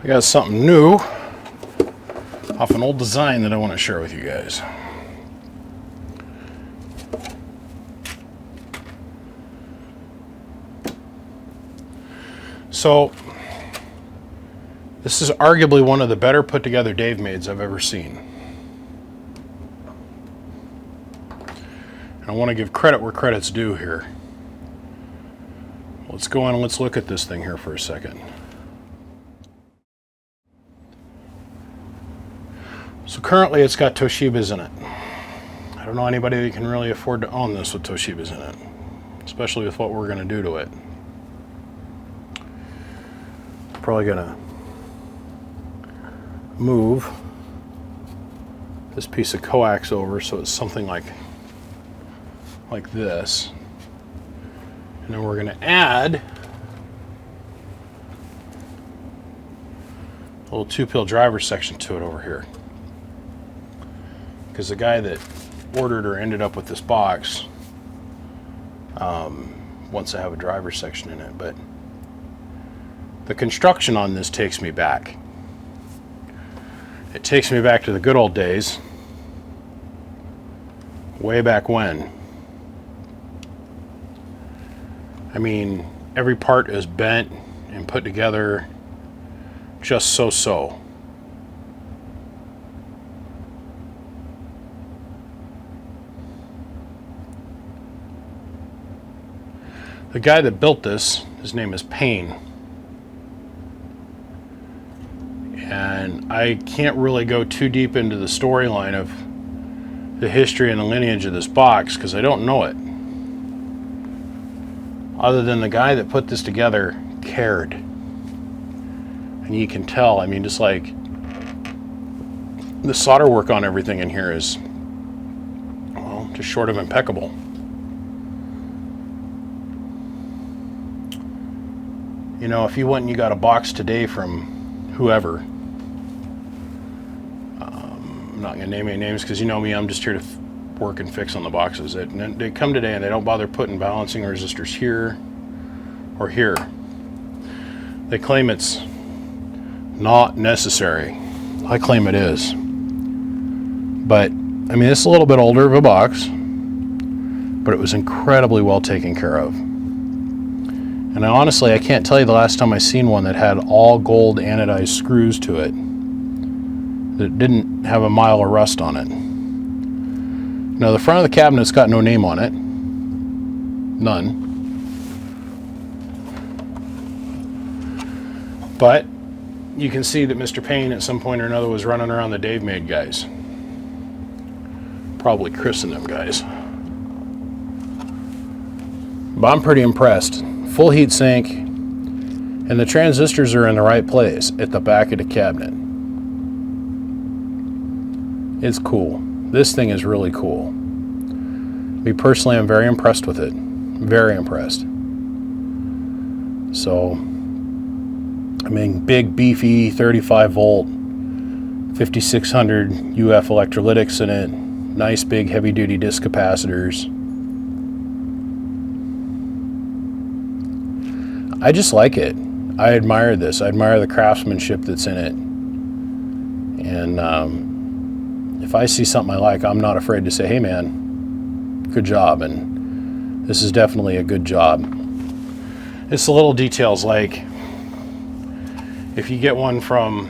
I got something new off an old design that I want to share with you guys. So, this is arguably one of the better put together Dave Mades I've ever seen. And I want to give credit where credit's due here. Let's go on and let's look at this thing here for a second. So currently it's got Toshibas in it. I don't know anybody that can really afford to own this with Toshibas in it, especially with what we're going to do to it. Probably going to move this piece of coax over so it's something like this. And then we're going to add a little 2-pill driver section to it over here. Because the guy that ordered or ended up with this box wants to have a driver section in it, but the construction on this takes me back. It takes me back to the good old days, way back when. I mean, every part is bent and put together just so. The guy that built this, his name is Payne. And I can't really go too deep into the storyline of the history and the lineage of this box because I don't know it. Other than the guy that put this together cared. And you can tell, I mean, just like the solder work on everything in here is, well, just short of impeccable. You know, if you went and you got a box today from whoever, I'm not going to name any names because you know me, I'm just here to work and fix on the boxes. They come today and they don't bother putting balancing resistors here or here. They claim it's not necessary. I claim it is. But, I mean, it's a little bit older of a box, but it was incredibly well taken care of. And honestly, I can't tell you the last time I seen one that had all gold anodized screws to it that didn't have a mile of rust on it. Now the front of the cabinet's got no name on it. None. But you can see that Mr. Payne at some point or another was running around the Dave Made guys. Probably christened them guys. But I'm pretty impressed. Full heat sink, and the transistors are in the right place at the back of the cabinet. It's cool. This thing is really cool. Me personally, I'm very impressed with it. Very impressed. So, I mean, big, beefy, 35 volt, 5600 UF electrolytics in it. Nice, big, heavy duty disc capacitors. I just like it. I admire this. I admire the craftsmanship that's in it. And if I see something I like, I'm not afraid to say, hey man, good job. And this is definitely a good job. It's the little details like if you get one from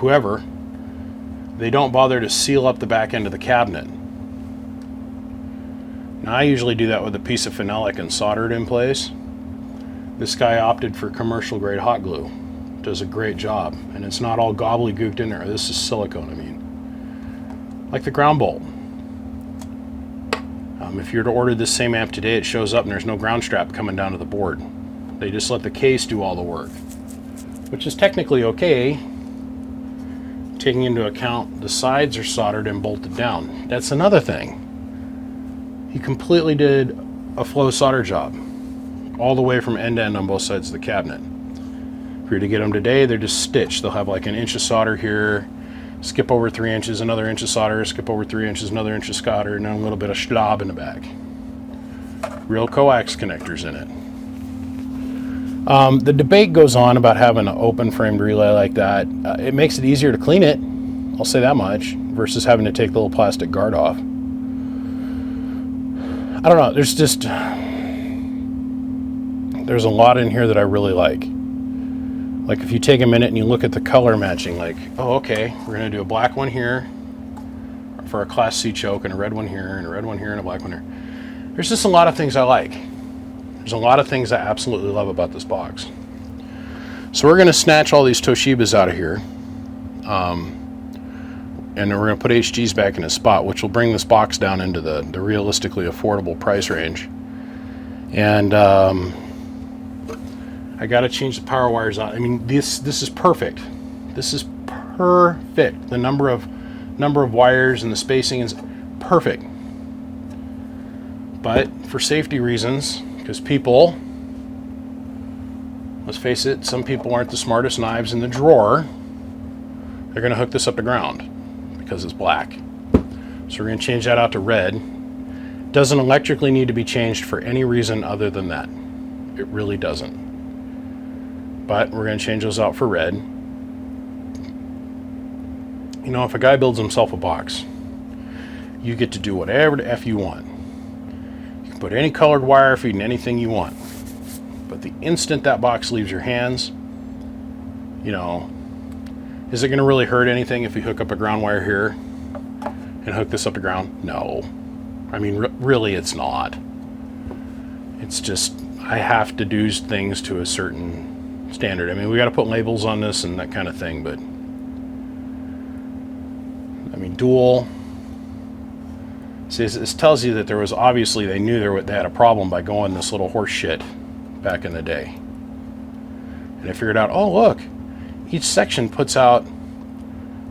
whoever, they don't bother to seal up the back end of the cabinet. Now I usually do that with a piece of phenolic and solder it in place. This guy opted for commercial grade hot glue. Does a great job. And it's not all gobbledygooked in there. This is silicone, I mean. Like the ground bolt. If you were to order this same amp today, it shows up and there's no ground strap coming down to the board. They just let the case do all the work. Which is technically okay, taking into account the sides are soldered and bolted down. That's another thing. He completely did a flow solder job. All the way from end to end on both sides of the cabinet. If you're to get them today, they're just stitched. They'll have like an inch of solder here, skip over 3 inches, another inch of solder, skip over 3 inches, another inch of solder, and then a little bit of schlob in the back. Real coax connectors in The debate goes on about having an open framed relay like that. It makes it easier to clean it, I'll say that much, versus having to take the little plastic guard off. I don't know, there's a lot in here that I really like. Like if you take a minute and you look at the color matching, like, oh, okay, we're gonna do a black one here for a Class C choke, and a red one here, and a red one here, and a black one here. There's just a lot of things I like. There's a lot of things I absolutely love about this box. So we're gonna snatch all these Toshibas out of here. And then we're gonna put HGs back in his spot, which will bring this box down into the realistically affordable price range. And I gotta change the power wires on. I mean, this is perfect. This is perfect. The number of wires and the spacing is perfect. But for safety reasons, because people, let's face it, some people aren't the smartest knives in the drawer, they're gonna hook this up to ground because it's black. So we're gonna change that out to red. Doesn't electrically need to be changed for any reason other than that. It really doesn't. But we're going to change those out for red. You know, if a guy builds himself a box, you get to do whatever the F you want. You can put any colored wire feeding anything you want. But the instant that box leaves your hands, you know, is it going to really hurt anything if you hook up a ground wire here and hook this up to ground? No. I mean, really, it's not. It's just, I have to do things to a certain standard. I mean, we got to put labels on this and that kind of thing, but I mean, dual. See, this tells you that there was obviously, they knew they had a problem by going this little horse shit back in the day. And they figured out, oh, look, each section puts out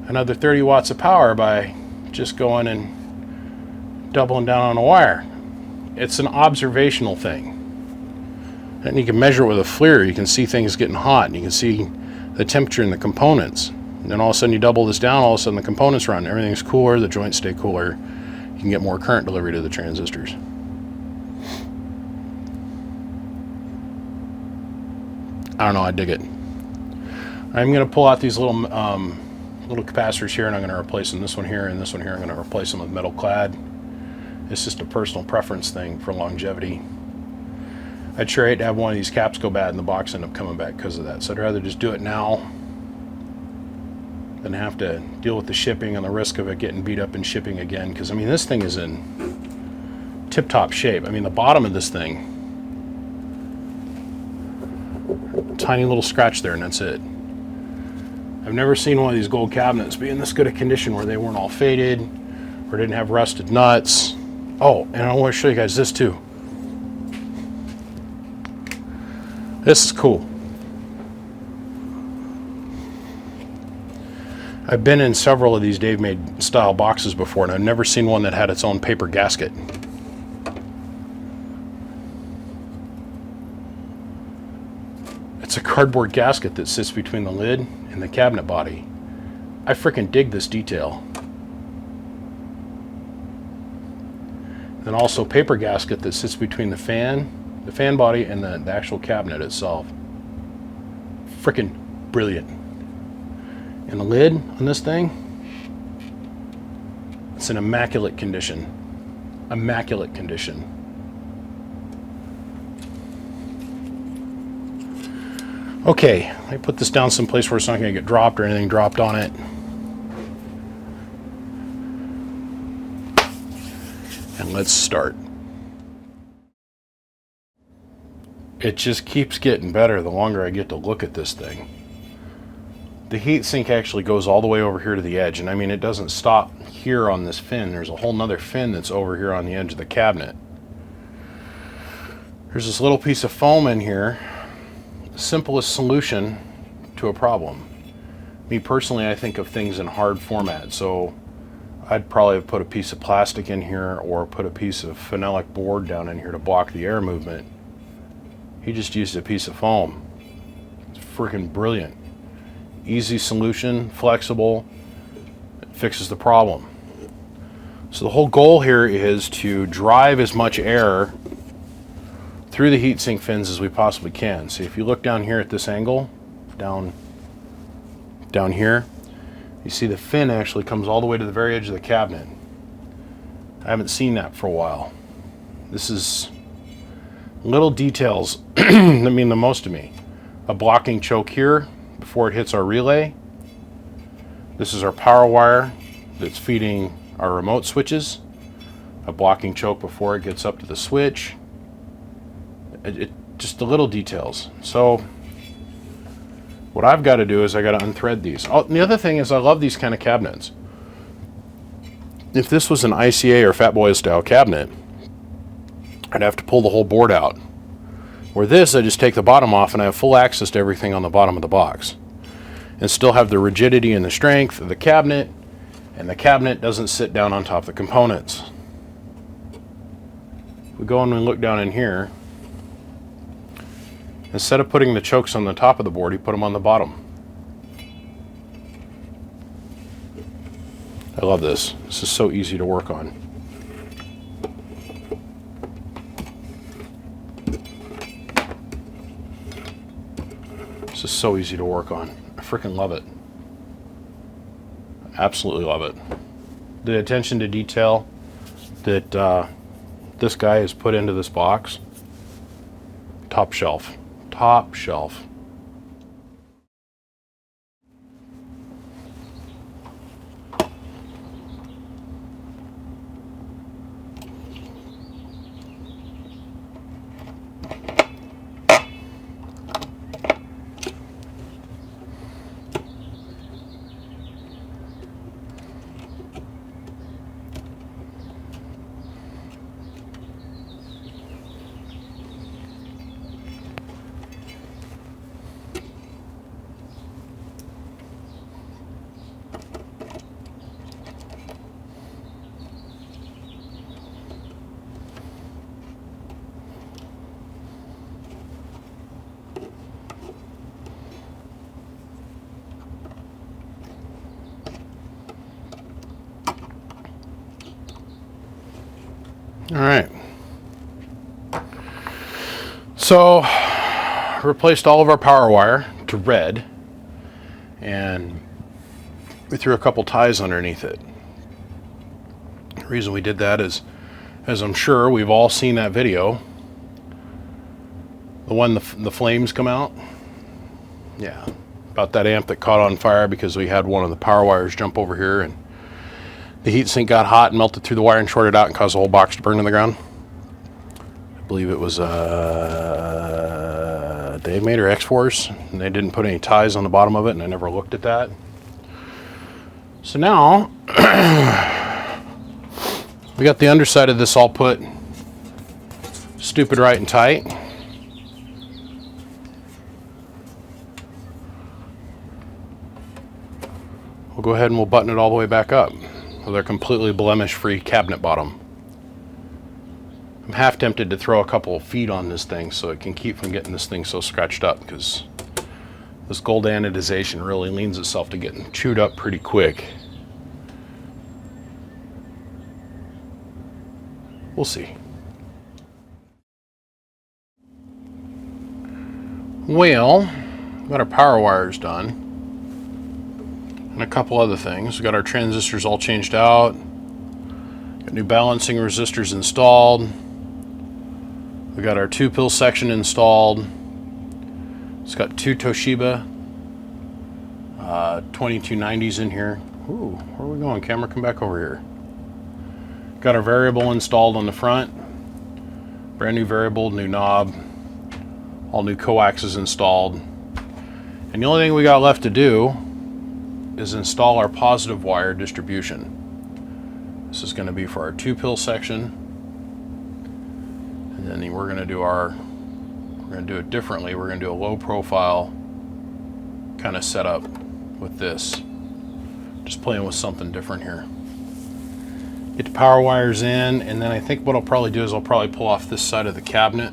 another 30 watts of power by just going and doubling down on a wire. It's an observational thing. And you can measure it with a FLIR. You can see things getting hot, and you can see the temperature in the components. And then all of a sudden you double this down, all of a sudden the components run. Everything's cooler, the joints stay cooler. You can get more current delivery to the transistors. I don't know, I dig it. I'm going to pull out these little capacitors here, and I'm going to replace them. This one here and this one here, I'm going to replace them with metal clad. It's just a personal preference thing for longevity. I'd sure hate to have one of these caps go bad and the box end up coming back because of that. So I'd rather just do it now than have to deal with the shipping and the risk of it getting beat up in shipping again. Because, I mean, this thing is in tip-top shape. I mean, the bottom of this thing, tiny little scratch there, and that's it. I've never seen one of these gold cabinets be in this good a condition where they weren't all faded or didn't have rusted nuts. Oh, and I want to show you guys this too. This is cool. I've been in several of these Dave Made style boxes before, and I've never seen one that had its own paper gasket. It's a cardboard gasket that sits between the lid and the cabinet body. I frickin' dig this detail. And also paper gasket that sits between the fan body and the actual cabinet itself. Frickin' brilliant. And the lid on this thing, it's in immaculate condition. Immaculate condition. Okay, let me put this down someplace where it's not going to get dropped or anything dropped on it. And let's start. It just keeps getting better the longer I get to look at this thing. The heat sink actually goes all the way over here to the edge, and I mean, it doesn't stop here on this fin. There's a whole nother fin that's over here on the edge of the cabinet. There's this little piece of foam in here. The simplest solution to a problem. Me personally, I think of things in hard format, so I'd probably have put a piece of plastic in here or put a piece of phenolic board down in here to block the air movement. He just used a piece of foam. It's freaking brilliant. Easy solution, flexible, it fixes the problem. So the whole goal here is to drive as much air through the heatsink fins as we possibly can. See, if you look down here at this angle, down here, you see the fin actually comes all the way to the very edge of the cabinet. I haven't seen that for a while. This is little details that mean the most to me. A blocking choke here before it hits our relay. This is our power wire that's feeding our remote switches. A blocking choke before it gets up to the switch. Just the little details. So what I've got to do is I got to unthread these. Oh, and the other thing is I love these kind of cabinets. If this was an ICA or Fat Boy style cabinet, I'd have to pull the whole board out. Where this, I just take the bottom off and I have full access to everything on the bottom of the box. And still have the rigidity and the strength of the cabinet, and the cabinet doesn't sit down on top of the components. We go and we look down in here. Instead of putting the chokes on the top of the board, you put them on the bottom. I love this. This is so easy to work on. This is so easy to work on. I freaking love it. Absolutely love it. The attention to detail that this guy has put into this box, top shelf. Top shelf. All right. So, replaced all of our power wire to red, and we threw a couple ties underneath it. The reason we did that is, as I'm sure we've all seen that video, the one the flames come out. Yeah, about that amp that caught on fire because we had one of the power wires jump over here and the heatsink got hot and melted through the wire and shorted out and caused the whole box to burn to the ground. I believe it was Dave made or X-Force, and they didn't put any ties on the bottom of it, and I never looked at that. So now we got the underside of this all put stupid right and tight. We'll go ahead and we'll button it all the way back up with our completely blemish-free cabinet bottom. I'm half tempted to throw a couple of feet on this thing so it can keep from getting this thing so scratched up, because this gold anodization really leans itself to getting chewed up pretty quick. We'll see. Well, got our power wires done. And a couple other things. We got our transistors all changed out. Got new balancing resistors installed. We got our 2-pill section installed. It's got 2 Toshiba 2290s in here. Ooh, where are we going? Camera, come back over here. Got our variable installed on the front. Brand new variable, new knob. All new coaxes installed. And the only thing we got left to do is install our positive wire distribution. This is going to be for our 2-pill section, and then we're going to do it differently. We're going to do a low profile kind of setup with this. Just playing with something different here. Get the power wires in, and then I think what I'll probably do is I'll probably pull off this side of the cabinet,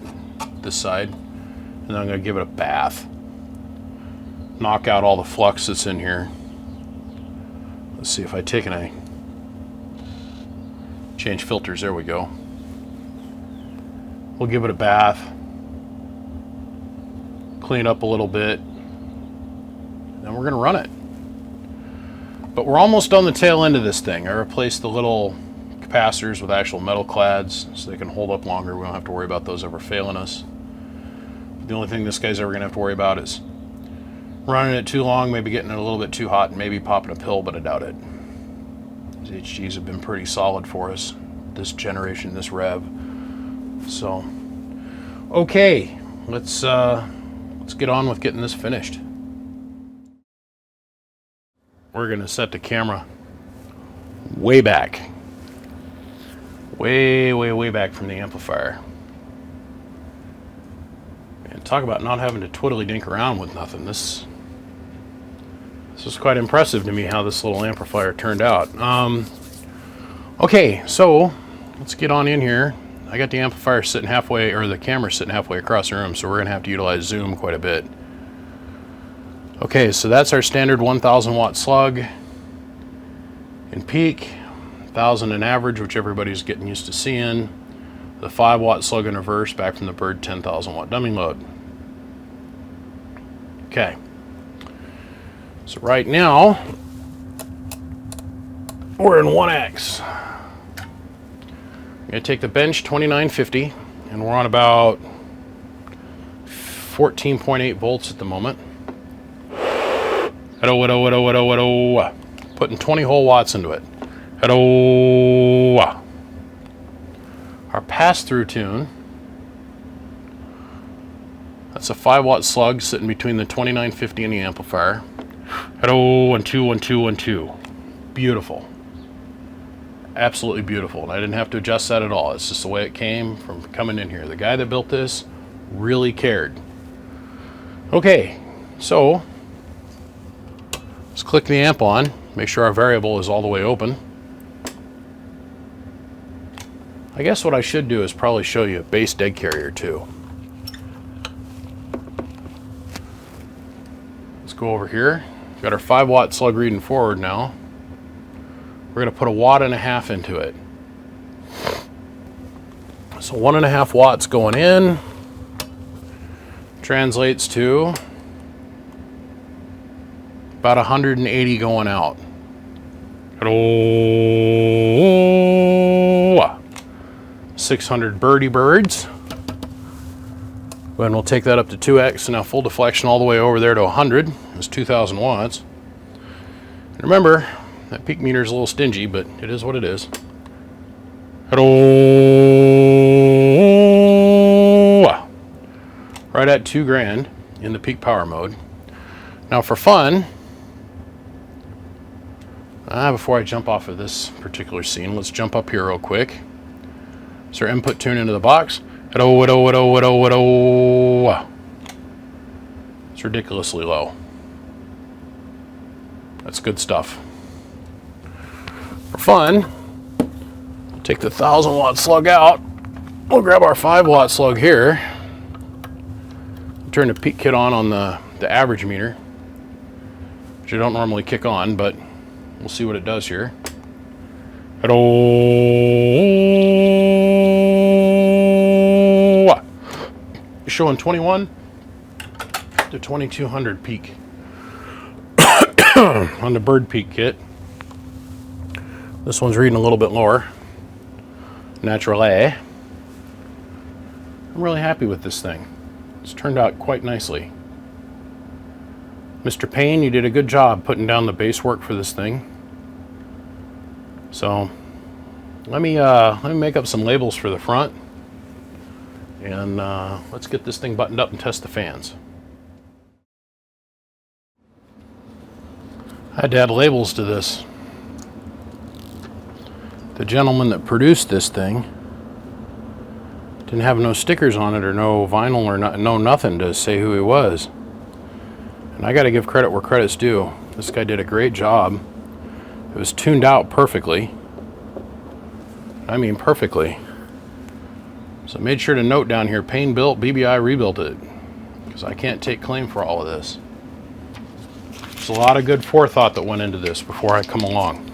this side, and then I'm going to give it a bath. Knock out all the flux that's in here. Let's see if I take and I change filters. There we go. We'll give it a bath, clean it up a little bit, then we're gonna run it. But we're almost on the tail end of this thing. I replaced the little capacitors with actual metal clads so they can hold up longer. We don't have to worry about those ever failing us. The only thing this guy's ever gonna have to worry about is running it too long, maybe getting it a little bit too hot, and maybe popping a pill, but I doubt it. These HGs have been pretty solid for us this generation, this rev. So, okay, let's get on with getting this finished. We're gonna set the camera way back, way back from the amplifier. And talk about not having to twiddly dink around with nothing. This was quite impressive to me how this little amplifier turned out. Okay, so let's get on in here. I got the amplifier sitting halfway, or the camera sitting halfway across the room, so we're gonna have to utilize zoom quite a bit. Okay, so that's our standard 1000 watt slug in peak, 1000 in average, which everybody's getting used to seeing. The 5 watt slug in reverse, back from the bird 10,000 watt dumbing load. Okay, so right now we're in 1X. I'm gonna take the bench 2950, and we're on about 14.8 volts at the moment. Hello. Putting 20 whole watts into it. Hello. Our pass-through tune, that's a 5 watt slug sitting between the 2950 and the amplifier. Hello, 1 2 1 2 1 2. Beautiful. Absolutely beautiful. And I didn't have to adjust that at all. It's just the way it came from coming in here. The guy that built this really cared. Okay, so let's click the amp on, make sure our variable is all the way open. I guess what I should do is probably show you a base dead carrier too. Let's go over here. We've got our 5 watt slug reading forward now. We're going to put 1.5 watts into it. So 1.5 watts going in translates to about 180 going out. Hello. 600 birdie birds. And we'll take that up to 2x, and now full deflection all the way over there to 100. It's 2,000 watts. And remember, that peak meter is a little stingy, but it is what it is. Hello. Right at 2 grand in the peak power mode. Now for fun, before I jump off of this particular scene, let's jump up here real quick. It's our input tune into the box. It's ridiculously low. That's good stuff. For fun, we'll take the 1000 watt slug out. We'll grab our 5 watt slug here. Turn the peak kit on the average meter, which I don't normally kick on, but we'll see what it does here. Showing 21 to 2200 peak on the bird peak kit. This one's reading a little bit lower. Natural A. I'm really happy with this thing. It's turned out quite nicely. Mr. Payne, you did a good job putting down the base work for this thing. So let me make up some labels for the front, and let's get this thing buttoned up and test the fans. I had to add labels to this. The gentleman that produced this thing didn't have no stickers on it or no vinyl or no nothing to say who he was. And I got to give credit where credit's due. This guy did a great job. It was tuned out perfectly. I mean perfectly. So I made sure to note down here, Payne built, BBI rebuilt it, because I can't take claim for all of this. There's a lot of good forethought that went into this before I come along.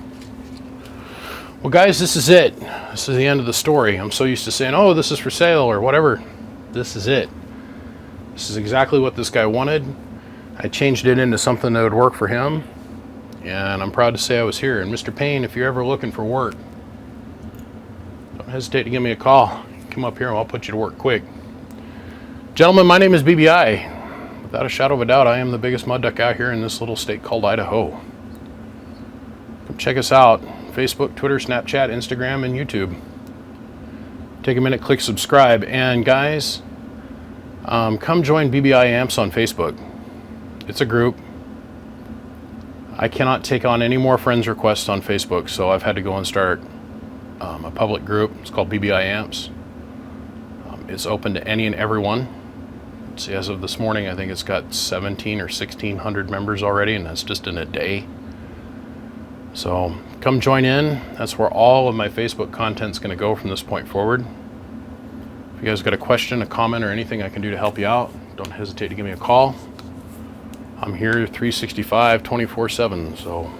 Well guys, this is it. This is the end of the story. I'm so used to saying, oh, this is for sale or whatever. This is it. This is exactly what this guy wanted. I changed it into something that would work for him, and I'm proud to say I was here. And Mr. Payne, if you're ever looking for work, don't hesitate to give me a call. Come up here and I'll put you to work quick. Gentlemen, my name is BBI. Without a shadow of a doubt, I am the biggest mud duck out here in this little state called Idaho. Come check us out. Facebook, Twitter, Snapchat, Instagram, and YouTube. Take a minute, click subscribe. And guys, come join BBI Amps on Facebook. It's a group. I cannot take on any more friends requests on Facebook, so I've had to go and start a public group. It's called BBI Amps. It's open to any and everyone. See, as of this morning, I think it's got 17 or 1,600 members already, and that's just in a day. So come join in. That's where all of my Facebook content's going to go from this point forward. If you guys got a question, a comment, or anything I can do to help you out, don't hesitate to give me a call. I'm here 365, 24/7, so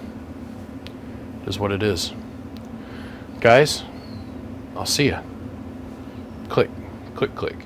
it is what it is. Guys, I'll see ya. Click, click, click.